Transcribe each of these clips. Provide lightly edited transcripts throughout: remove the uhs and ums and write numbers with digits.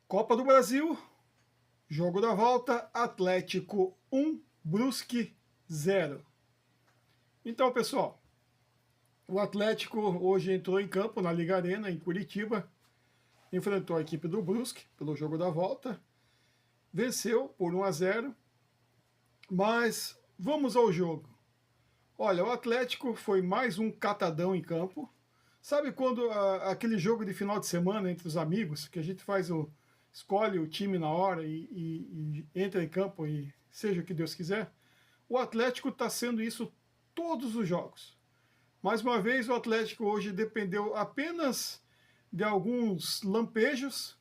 Copa do Brasil, jogo da volta, Atlético 1, Brusque 0. Então, pessoal, o Atlético hoje entrou em campo na Liga Arena, em Curitiba, enfrentou a equipe do Brusque pelo jogo da volta, venceu por 1-0, mas vamos ao jogo. Olha, o Atlético foi mais um catadão em campo. Sabe quando aquele jogo de final de semana entre os amigos, que a gente escolhe o time na hora e entra em campo e seja o que Deus quiser? O Atlético está sendo isso todos os jogos. Mais uma vez, o Atlético hoje dependeu apenas de alguns lampejos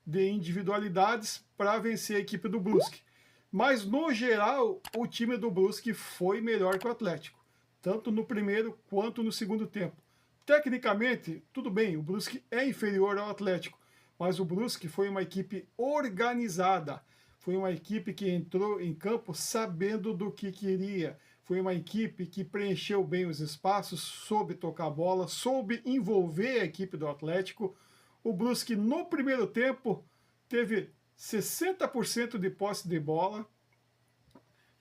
de individualidades para vencer a equipe do Brusque. Mas, no geral, o time do Brusque foi melhor que o Atlético, tanto no primeiro quanto no segundo tempo. Tecnicamente, tudo bem, o Brusque é inferior ao Atlético, mas o Brusque foi uma equipe organizada, foi uma equipe que entrou em campo sabendo do que queria, foi uma equipe que preencheu bem os espaços, soube tocar a bola, soube envolver a equipe do Atlético. O Brusque, no primeiro tempo, teve 60% de posse de bola,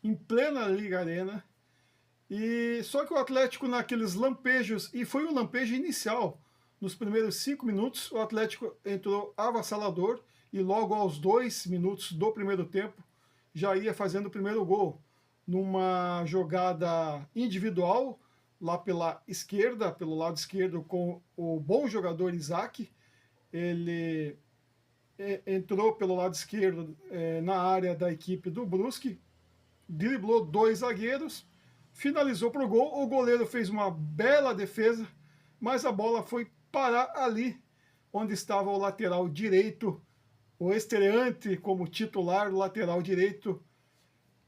em plena Liga Arena, e só que o Atlético naqueles lampejos, e foi um lampejo inicial, nos primeiros 5 minutos o Atlético entrou avassalador e logo aos 2 minutos do primeiro tempo já ia fazendo o primeiro gol, numa jogada individual, lá pela esquerda, pelo lado esquerdo, com o bom jogador Isaac. Ele entrou pelo lado esquerdo na área da equipe do Brusque, driblou 2 zagueiros, finalizou para o gol. O goleiro fez uma bela defesa, mas a bola foi parar ali, onde estava o lateral direito, o estreante como titular, lateral direito,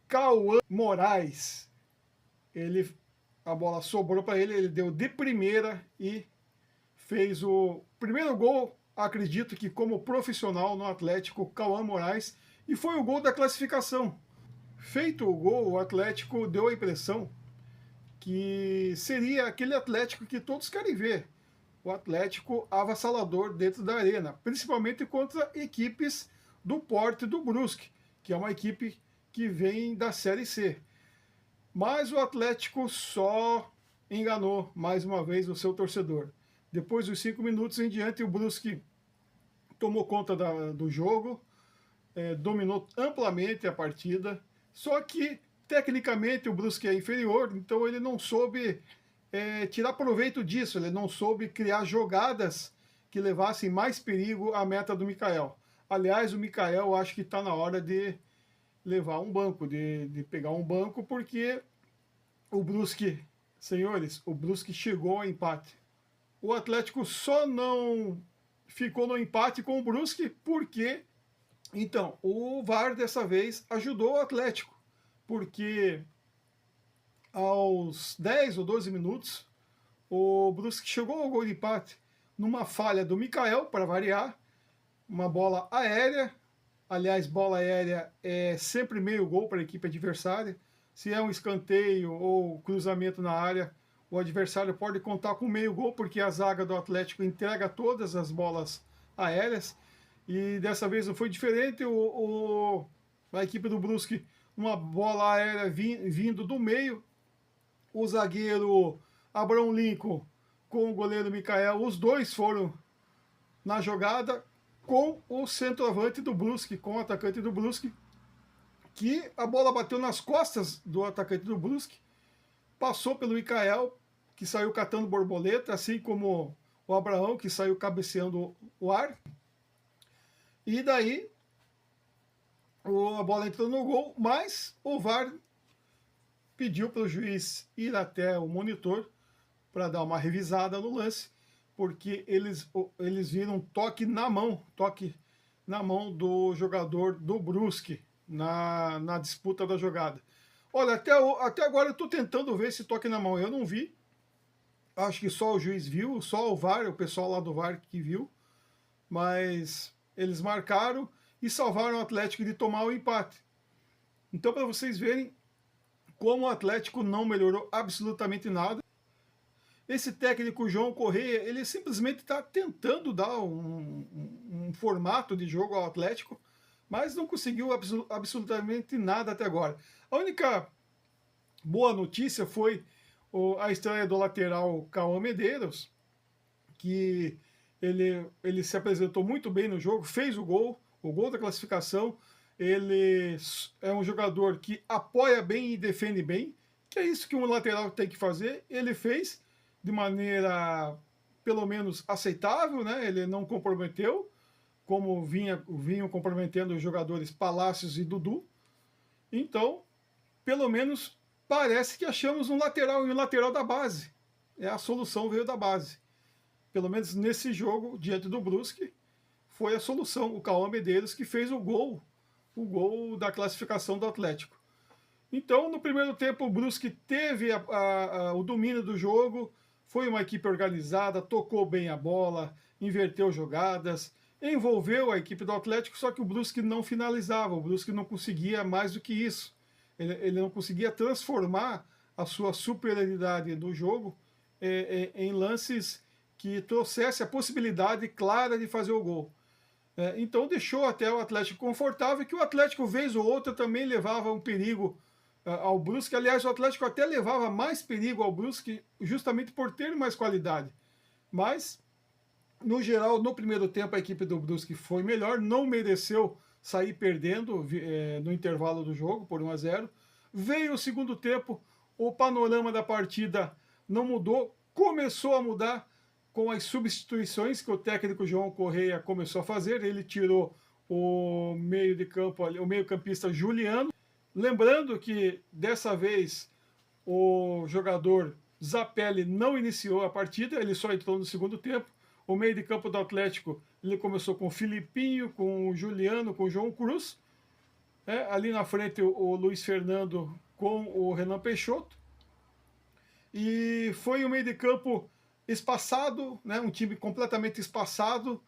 Cauã Moraes. A bola sobrou para ele, ele deu de primeira e fez o primeiro gol, acredito que como profissional no Atlético, Cauã Moraes, e foi o gol da classificação. Feito o gol, o Atlético deu a impressão que seria aquele Atlético que todos querem ver. O Atlético avassalador dentro da arena, principalmente contra equipes do porte do Brusque, que é uma equipe que vem da Série C. Mas o Atlético só enganou mais uma vez o seu torcedor. Depois dos 5 minutos em diante, o Brusque tomou conta do jogo, dominou amplamente a partida, só que tecnicamente o Brusque é inferior, então ele não soube tirar proveito disso, ele não soube criar jogadas que levassem mais perigo à meta do Mikael. Aliás, o Mikael acho que está na hora de levar um banco, de pegar um banco, porque o Brusque, senhores, o Brusque chegou ao empate. O Atlético só não ficou no empate com o Brusque porque, então, o VAR dessa vez ajudou o Atlético, porque aos 10 ou 12 minutos, o Brusque chegou ao gol de empate numa falha do Mikael, para variar, uma bola aérea. Aliás, bola aérea é sempre meio gol para a equipe adversária. Se é um escanteio ou cruzamento na área, o adversário pode contar com meio gol, porque a zaga do Atlético entrega todas as bolas aéreas. E dessa vez não foi diferente. A equipe do Brusque, uma bola aérea vindo do meio. O zagueiro Abrão Lincoln com o goleiro Mikael, os dois foram na jogada, com o centroavante do Brusque, com o atacante do Brusque, que a bola bateu nas costas do atacante do Brusque, passou pelo Mikael, que saiu catando borboleta, assim como o Abraão, que saiu cabeceando o ar. E daí a bola entrou no gol, mas o VAR pediu para o juiz ir até o monitor para dar uma revisada no lance, porque eles viram toque na mão do jogador do Brusque na disputa da jogada. Olha, até agora eu estou tentando ver esse toque na mão, eu não vi. Acho que só o juiz viu, só o VAR, o pessoal lá do VAR que viu, mas eles marcaram e salvaram o Atlético de tomar o empate. Então, para vocês verem como o Atlético não melhorou absolutamente nada. Esse técnico João Correia, ele simplesmente está tentando dar um formato de jogo ao Atlético, mas não conseguiu absolutamente nada até agora. A única boa notícia foi a estreia do lateral Cauã Medeiros, que ele se apresentou muito bem no jogo, fez o gol da classificação. Ele é um jogador que apoia bem e defende bem, que é isso que um lateral tem que fazer. Ele fez de maneira, pelo menos, aceitável, né? Ele não comprometeu, como vinham comprometendo os jogadores Palácios e Dudu. Então, pelo menos, parece que achamos um lateral, e um lateral da base. A solução veio da base. Pelo menos nesse jogo, diante do Brusque, foi a solução. O Cauã Medeiros que fez o gol da classificação do Atlético. Então, no primeiro tempo, o Brusque teve o domínio do jogo, foi uma equipe organizada, tocou bem a bola, inverteu jogadas, envolveu a equipe do Atlético, só que o Brusque não finalizava, o Brusque não conseguia mais do que isso. Ele não conseguia transformar a sua superioridade do jogo em lances que trouxesse a possibilidade clara de fazer o gol. Então deixou até o Atlético confortável, que o Atlético, vez ou outra, também levava um perigo ao Brusque. Aliás, o Atlético até levava mais perigo ao Brusque, justamente por ter mais qualidade. Mas, no geral, no primeiro tempo, a equipe do Brusque foi melhor, não mereceu sair perdendo no intervalo do jogo, por 1-0. Veio o segundo tempo, o panorama da partida não mudou, começou a mudar com as substituições que o técnico João Correia começou a fazer. Ele tirou o meio de campo, o meio-campista Juliano. Lembrando que dessa vez o jogador Zapelli não iniciou a partida, ele só entrou no segundo tempo. O meio de campo do Atlético, ele começou com o Filipinho, com o Juliano, com o João Cruz. Ali na frente o Luiz Fernando com o Renan Peixoto. E foi um meio de campo espaçado, né? Um time completamente espaçado,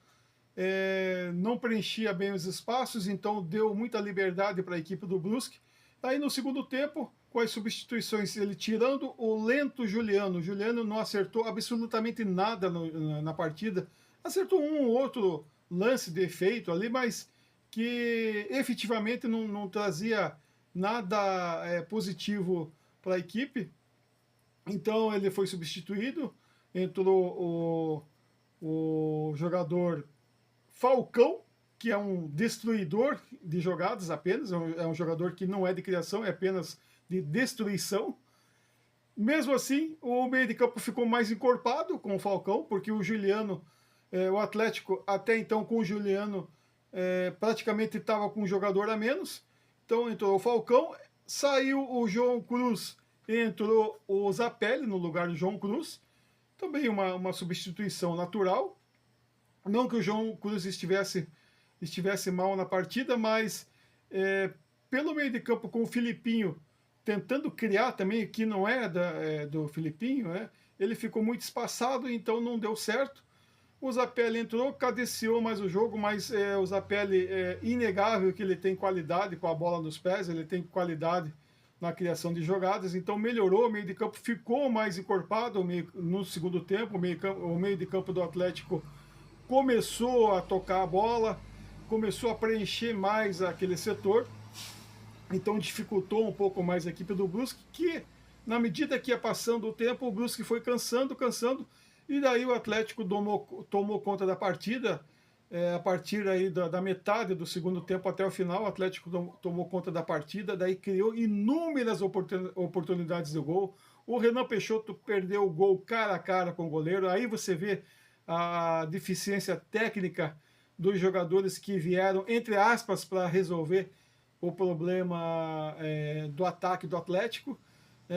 não preenchia bem os espaços, então deu muita liberdade para a equipe do Brusque. Aí no segundo tempo, com as substituições, ele tirando o lento Juliano. O Juliano não acertou absolutamente nada na partida. Acertou um ou outro lance de efeito ali, mas que efetivamente não trazia nada positivo para a equipe. Então ele foi substituído. Entrou o jogador Falcão, que é um destruidor de jogadas apenas, é um jogador que não é de criação, é apenas de destruição. Mesmo assim, o meio de campo ficou mais encorpado com o Falcão, porque o Juliano, o Atlético até então com o Juliano praticamente estava com um jogador a menos. Então entrou o Falcão, saiu o João Cruz, entrou o Zapelli no lugar do João Cruz. Também uma substituição natural. Não que o João Cruz estivesse mal na partida, mas pelo meio de campo com o Filipinho tentando criar também, que não é do Filipinho, ele ficou muito espaçado, então não deu certo. O Zapelli entrou, cadenciou mais o jogo, mas o Zapelli é inegável que ele tem qualidade com a bola nos pés, ele tem qualidade na criação de jogadas, então melhorou, o meio de campo ficou mais encorpado no segundo tempo, o meio de campo do Atlético começou a tocar a bola, começou a preencher mais aquele setor, então dificultou um pouco mais a equipe do Brusque, que na medida que ia passando o tempo, o Brusque foi cansando, e daí o Atlético tomou conta da partida. A partir aí da metade do segundo tempo até o final, o Atlético tomou conta da partida, daí criou inúmeras oportunidades de gol. O Renan Peixoto perdeu o gol cara a cara com o goleiro. Aí você vê a deficiência técnica dos jogadores que vieram, entre aspas, para resolver o problema do ataque do Atlético.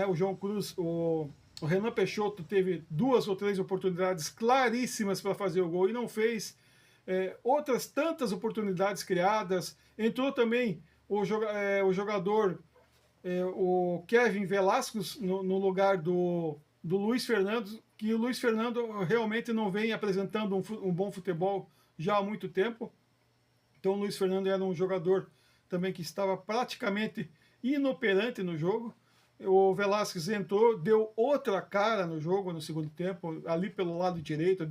O João Cruz, o Renan Peixoto teve 2 ou 3 oportunidades claríssimas para fazer o gol e não fez. Outras tantas oportunidades criadas. Entrou também o jogador, o Kevin Velasquez, no lugar do Luiz Fernando, que o Luiz Fernando realmente não vem apresentando um bom futebol já há muito tempo. Então o Luiz Fernando era um jogador também que estava praticamente inoperante no jogo. O Velasquez entrou, deu outra cara no jogo no segundo tempo, ali pelo lado direito,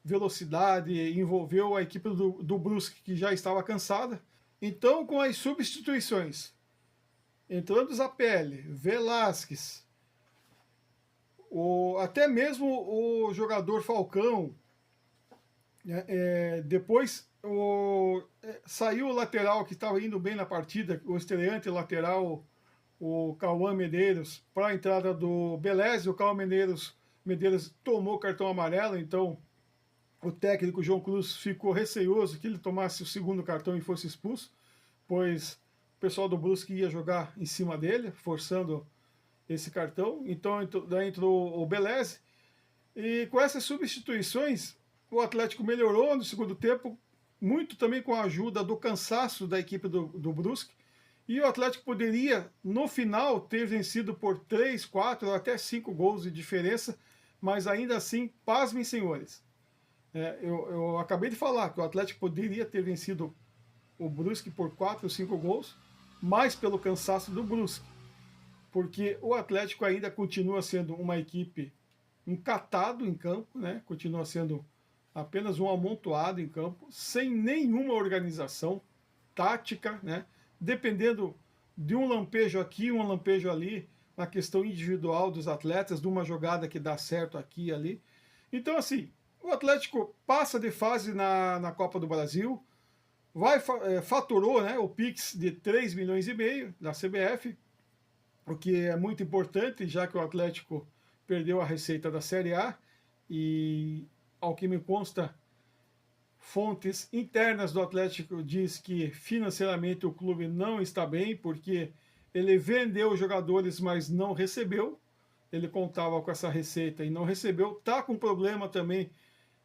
velocidade, envolveu a equipe do Brusque, que já estava cansada. Então, com as substituições, entrando Zapelli, Velasquez, até mesmo o jogador Falcão, né, depois saiu o lateral que estava indo bem na partida, o estreante lateral, o Cauã Medeiros, para a entrada do Beleze. O Cauã Medeiros tomou cartão amarelo, então o técnico João Cruz ficou receioso que ele tomasse o segundo cartão e fosse expulso, pois o pessoal do Brusque ia jogar em cima dele, forçando esse cartão. Então daí entrou o Beleze, e com essas substituições o Atlético melhorou no segundo tempo, muito também com a ajuda do cansaço da equipe do Brusque, e o Atlético poderia, no final, ter vencido por 3, 4, até 5 gols de diferença, mas ainda assim, pasmem, senhores. Eu acabei de falar que o Atlético poderia ter vencido o Brusque por 4 ou 5 gols, mais pelo cansaço do Brusque, porque o Atlético ainda continua sendo uma equipe, um catado em campo, né? Continua sendo apenas um amontoado em campo, sem nenhuma organização tática, né? Dependendo de um lampejo aqui, um lampejo ali, na questão individual dos atletas, de uma jogada que dá certo aqui e ali. Então, assim, o Atlético passa de fase na Copa do Brasil, faturou, né, o Pix de 3,5 milhões da CBF, o que é muito importante, já que o Atlético perdeu a receita da Série A, e, ao que me consta, fontes internas do Atlético diz que financeiramente o clube não está bem, porque ele vendeu jogadores, mas não recebeu. Ele contava com essa receita e não recebeu. Está com problema também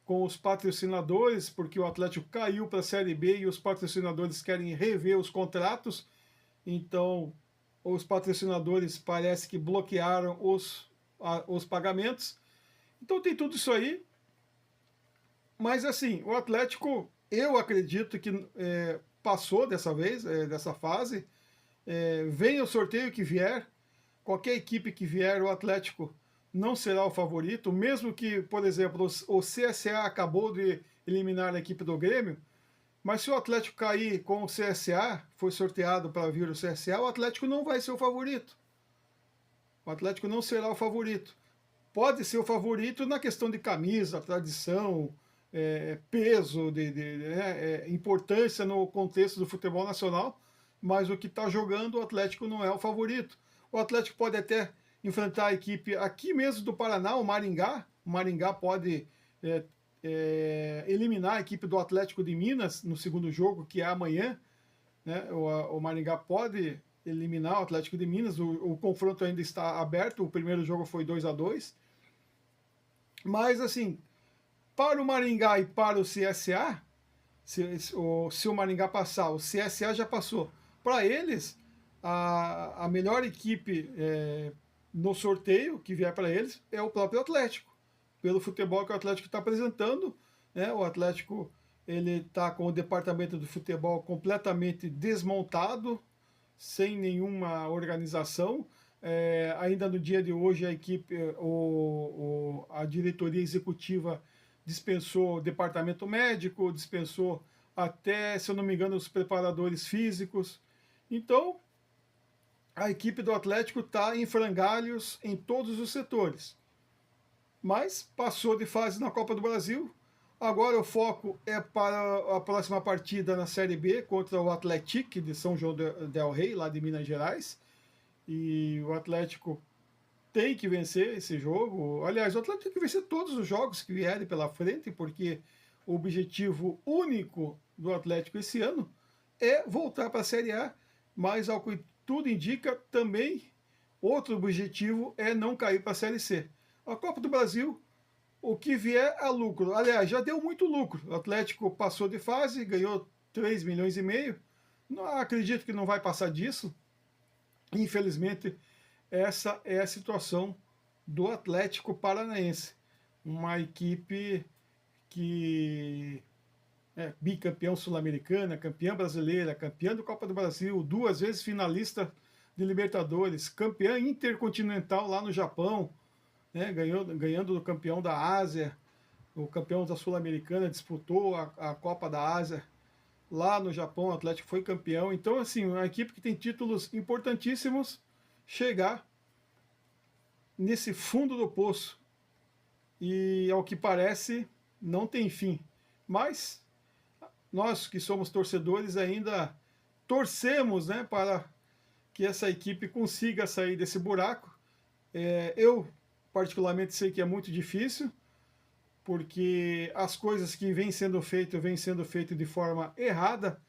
com os patrocinadores, porque o Atlético caiu para a Série B e os patrocinadores querem rever os contratos. Então, os patrocinadores parece que bloquearam os pagamentos. Então tem tudo isso aí. Mas assim, o Atlético, eu acredito que passou dessa vez, dessa fase. Venha o sorteio que vier, qualquer equipe que vier, o Atlético não será o favorito, mesmo que, por exemplo, o CSA acabou de eliminar a equipe do Grêmio, mas se o Atlético cair com o CSA, foi sorteado para vir o CSA, o Atlético não vai ser o favorito. O Atlético não será o favorito. Pode ser o favorito na questão de camisa, tradição, peso, importância no contexto do futebol nacional, mas o que está jogando, o Atlético não é o favorito. O Atlético pode até enfrentar a equipe aqui mesmo do Paraná, o Maringá. O Maringá pode eliminar a equipe do Atlético de Minas no segundo jogo, que é amanhã. Né? O Maringá pode eliminar o Atlético de Minas. O confronto ainda está aberto. O primeiro jogo foi 2-2. Mas, assim, para o Maringá e para o CSA, se o Maringá passar, o CSA já passou. Para eles, a melhor equipe no sorteio que vier para eles é o próprio Atlético, pelo futebol que o Atlético está apresentando. Né? O Atlético está com o departamento de futebol completamente desmontado, sem nenhuma organização. Ainda no dia de hoje, a equipe, a diretoria executiva dispensou o departamento médico, dispensou até, se eu não me engano, os preparadores físicos. Então, a equipe do Atlético está em frangalhos em todos os setores. Mas passou de fase na Copa do Brasil. Agora o foco é para a próxima partida na Série B contra o Atlético de São João del Rei, lá de Minas Gerais. E o Atlético tem que vencer esse jogo. Aliás, o Atlético tem que vencer todos os jogos que vierem pela frente, porque o objetivo único do Atlético esse ano é voltar para a Série A, mas ao que tudo indica, também outro objetivo é não cair para a Série C. A Copa do Brasil, o que vier a lucro. Aliás, já deu muito lucro. O Atlético passou de fase, ganhou 3,5 milhões. Não acredito que não vai passar disso. Infelizmente, essa é a situação do Atlético Paranaense. Uma equipe que é bicampeão sul-americana, campeã brasileira, campeã da Copa do Brasil, 2 vezes finalista de Libertadores, campeã intercontinental lá no Japão, né, ganhando do campeão da Ásia. o campeão da Sul-Americana, disputou a Copa da Ásia lá no Japão, o Atlético foi campeão. Então, assim, uma equipe que tem títulos importantíssimos chegar nesse fundo do poço e, ao que parece, não tem fim. Mas nós que somos torcedores ainda torcemos, né, para que essa equipe consiga sair desse buraco. Eu particularmente sei que é muito difícil, porque as coisas que vêm sendo feitas de forma errada,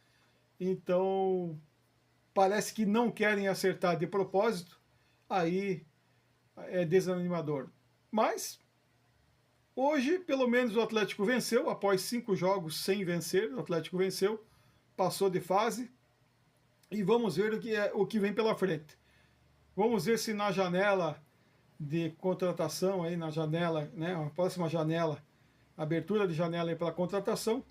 então parece que não querem acertar de propósito, aí é desanimador. Mas hoje, pelo menos, o Atlético venceu, após 5 jogos sem vencer, o Atlético venceu, passou de fase, e vamos ver o que vem pela frente. Vamos ver se na janela de contratação, aí na janela, né, a próxima janela, abertura de janela aí pela contratação,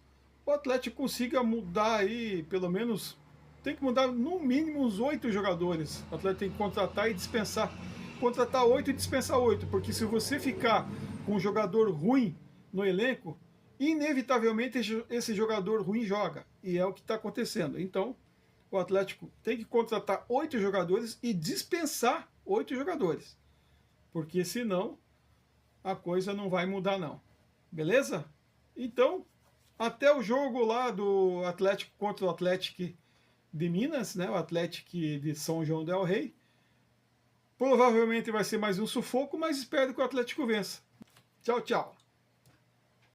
o Atlético consiga mudar aí, pelo menos, tem que mudar no mínimo uns 8 jogadores. O Atlético tem que contratar e dispensar. Contratar 8 e dispensar 8, porque se você ficar com um jogador ruim no elenco, inevitavelmente esse jogador ruim joga. E é o que está acontecendo. Então, o Atlético tem que contratar 8 jogadores e dispensar 8 jogadores. Porque senão a coisa não vai mudar não. Beleza? Então, até o jogo lá do Atlético contra o Atlético de Minas, né? O Atlético de São João del Rei. Provavelmente vai ser mais um sufoco, mas espero que o Atlético vença. Tchau, tchau.